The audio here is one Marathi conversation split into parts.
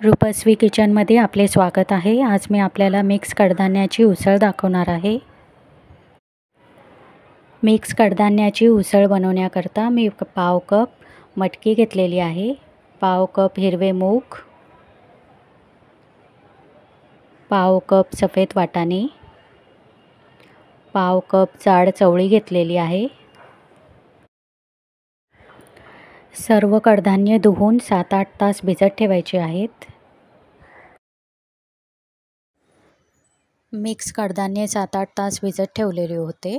रूपश्री किचनमध्ये आपले स्वागत आहे। आज मी आपल्याला मिक्स कडधान्याची उसळ दाखवणार आहे। मिक्स कडधान्याची उसळ बनवण्याकरता मी पाव कप मटकी घेतलेली आहे, पाव कप हिरवे मूग, पाव कप सफेद वाटाणे, पाव कप जाड चवळी घेतलेली आहे। सर्व कडधान्य धुवून 7-8 तास भिजत ठेवायचे आहेत। मिक्स कडधान्य 7-8 तास भिजत ठेवलेले होते।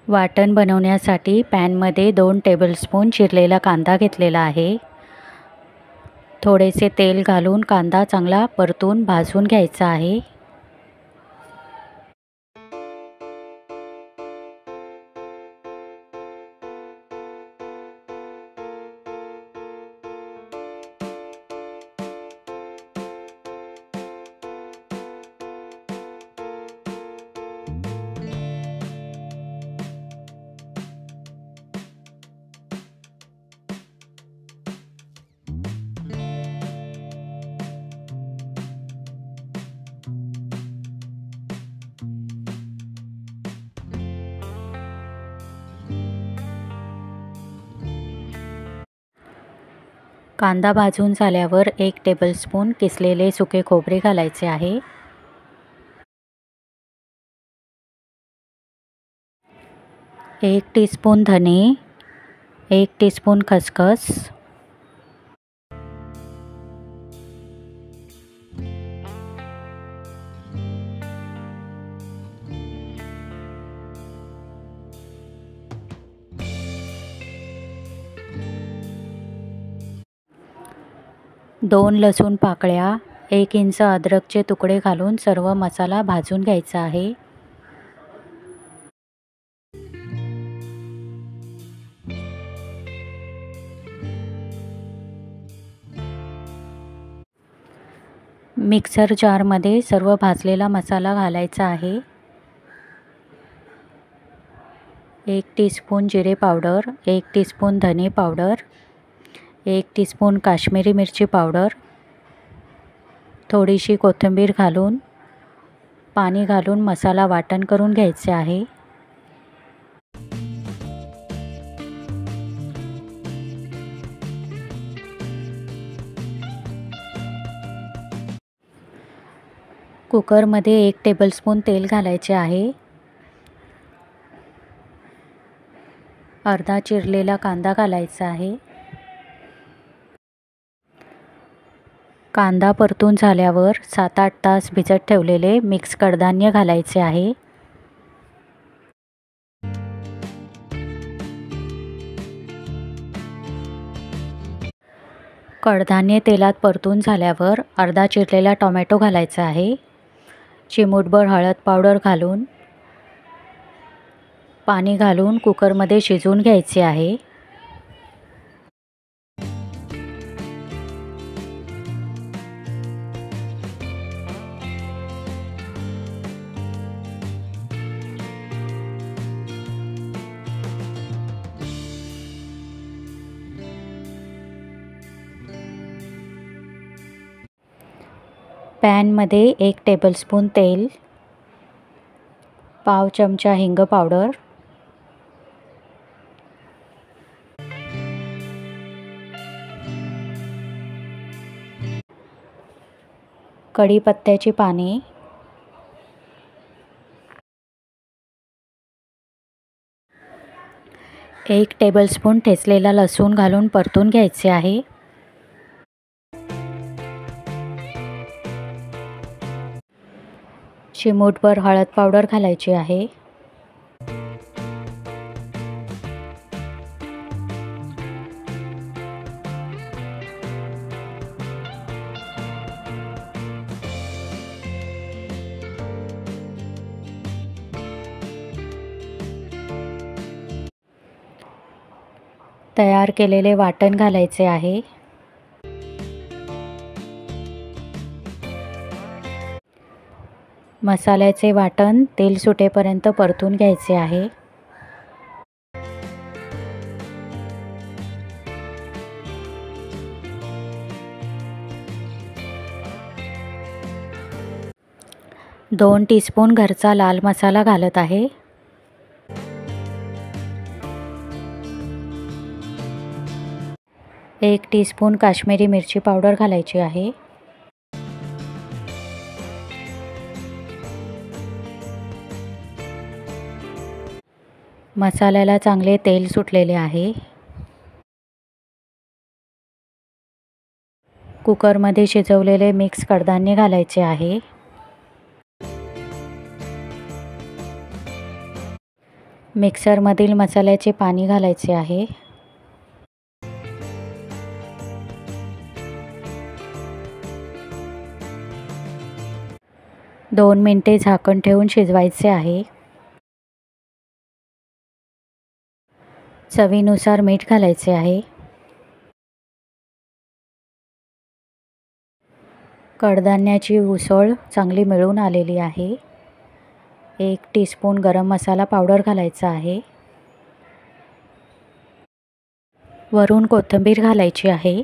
वाटण बनवण्यासाठी पॅनमध्ये 2 टेबलस्पून चिरलेला कांदा घेतलेला आहे। थोडेसे तेल घालून कांदा चांगला परतून भाजून घ्यायचा आहे। कांदा भाजून झाल्यावर 1 टेबलस्पून किसलेले सुके खोबरे घालायचे आहे। 1 टीस्पून धने, 1 टीस्पून खसखस, 2 लसूण पाकळ्या, 1 इंच अद्रकचे तुकडे घालून सर्व मसाला भाजून घ्यायचा आहे। मिक्सर जारमध्ये सर्व भाजलेला मसाला घालायचा आहे। 1 टीस्पून जिरे पावडर, 1 टीस्पून धने पावडर, 1 टीस्पून काश्मीरी मिरची पावडर, थोडीशी कोथिंबीर घालून पाणी घालून मसाला वाटण करून घ्यायचे आहे। कुकरमध्ये 1 टेबलस्पून तेल घालायचे आहे। अर्धा चिरलेला कांदा घालायचा आहे। कांदा परतून झाल्यावर 7-8 तास भिजत ठेवलेले मिक्स कडधान्य घालायचे आहे। कडधान्य तेलात परतून झाल्यावर अर्धा चिरलेला टोमॅटो घालायचा आहे। चिमूटभर हळद पावडर घालून पाणी घालून कुकरमध्ये शिजवून घ्यायचे आहे। पॅनमध्ये 1 टेबलस्पून तेल, पाव चमचा हिंग पावडर, कढीपत्त्याची पाने, एक टेबलस्पून ठेचलेला लसूण घालून परतून घ्यायचे आहे। चिमूटभर हळद पावडर घालायची आहे। तयार केलेले वाटण घालायचे आहे। मसाल्याचे वाटण तेल सुटेपर्यंत परतून घ्यायचे आहे। 2 टीस्पून घरचा लाल मसाला घालत आहे. 1 टीस्पून काश्मीरी मिरची पावडर घालायची आहे. मसाल्याला चांगले तेल सुटलेले आहे. कुकरमध्ये शिजवलेले मिक्स कडधान्य घालायचे आहे. मिक्सरमधील मसाल्याचे पाणी घालायचे आहे. दोन मिनिटे झाकण ठेवून शिजवायचे आहे. चवीनुसार मीठ घालायचे आहे. कडधान्याची उसळ चांगली मिळून आलेली आहे. 1 टीस्पून गरम मसाला पावडर घालायचा आहे. वरून कोथिंबीर घालायची आहे.